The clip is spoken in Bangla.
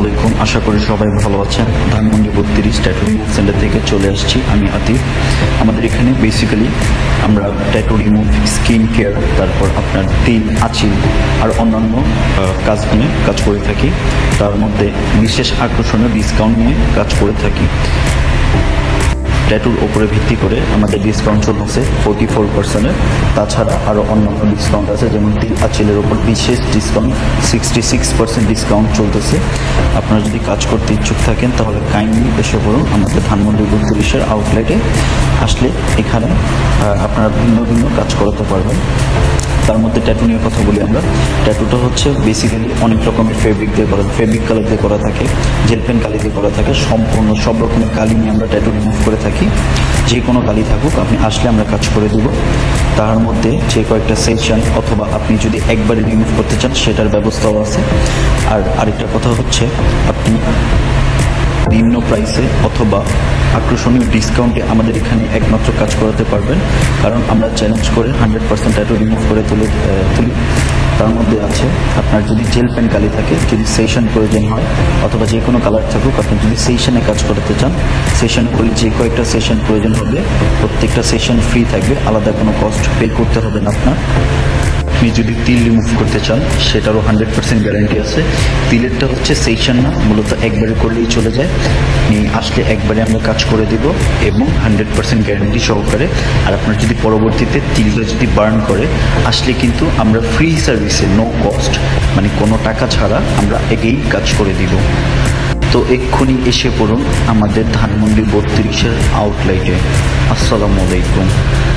আলাইকুম, আশা করি সবাই ভালো আছেন। ধানমন্ডি 32 ট্যাটু সেন্টার থেকে চলে আসছি আমি আতিফ। আমাদের এখানে বেসিক্যালি আমরা ট্যাটু রিমুভ, স্কিন কেয়ার, তারপর আপনার তিল, আঁচিল আর অন্যান্য কাজ নিয়ে কাজ করে থাকি। তার মধ্যে বিশেষ আকর্ষণীয় ডিসকাউন্ট নিয়ে কাজ করে থাকি। ট্যাটুর ওপরে ভিত্তি করে আমাদের ডিসকাউন্ট চলছে 44%। তাছাড়া আরও অন্যান্য ডিসকাউন্ট আছে, যেমন তিল, আঁচিলের ওপর বিশেষ ডিসকাউন্ট 66% ডিসকাউন্ট চলতেছে। আপনারা যদি কাজ করতে ইচ্ছুক থাকেন তাহলে কাইন্ডলি এসে পড়ুন আমাদের ধানমন্ডি 32-এর আউটলেটে। আসলে এখানে আপনারা ভিন্ন ভিন্ন কাজ করাতে পারবেন। তার মধ্যে ট্যাটু নিয়ে কথা বলি আমরা। ট্যাটুটা হচ্ছে বেসিক্যালি অনেক রকমের ফেব্রিক দিয়ে করা, ফেব্রিক কালার দিয়ে করা থাকে, জেল পেন কালি দিয়ে করা থাকে। সম্পূর্ণ সব রকমের কালি নিয়ে আমরা ট্যাটু রিমুভ করে থাকি। যে কোনো কালি থাকুক, আপনি আসলে আমরা কাজ করে দেব। তার মধ্যে যে কয়েকটা সেকশন অথবা আপনি যদি একবারে রিমুভ করতে চান সেটার ব্যবস্থাও আছে। আর আরেকটা কথা হচ্ছে, আপনি নিম্ন প্রাইসে অথবা আকর্ষণীয় ডিসকাউন্টে আমাদের এখানে একমাত্র কাজ করাতে পারবেন, কারণ আমরা চ্যালেঞ্জ করে 100% ট্যাটু রিমুভ করে তুলি। তার মধ্যে আছে আপনার যদি জেল পেন কালি থাকে, যদি সেশন প্রয়োজন হয় অথবা যে কোনো কালার থাকুক, আপনি যদি সেশনে কাজ করতে চান, সেশন করলে যে কয়েকটা সেশন প্রয়োজন হবে প্রত্যেকটা সেশন ফ্রি থাকবে, আলাদা কোনো কস্ট পে করতে হবে না আপনার। আপনি যদি তিল রিমুভ করতে চান সেটারও 100% গ্যারান্টি আছে। তিলেরটা হচ্ছে সেশন না, মূলত একবারে করলেই চলে যায়। আপনি আসলে একবারে আমরা কাজ করে দেব এবং 100% গ্যারান্টি সহকারে। আর আপনার যদি পরবর্তীতে তিলটা যদি বার্ন করে, আসলে কিন্তু আমরা ফ্রি সার্ভিসে, নো কস্ট, মানে কোনো টাকা ছাড়া আমরা এগেই কাজ করে দিব। তো এক্ষুনি এসে পড়ুন আমাদের ধানমন্ডি 32-এর আউটলেটে। আসসালামু আলাইকুম।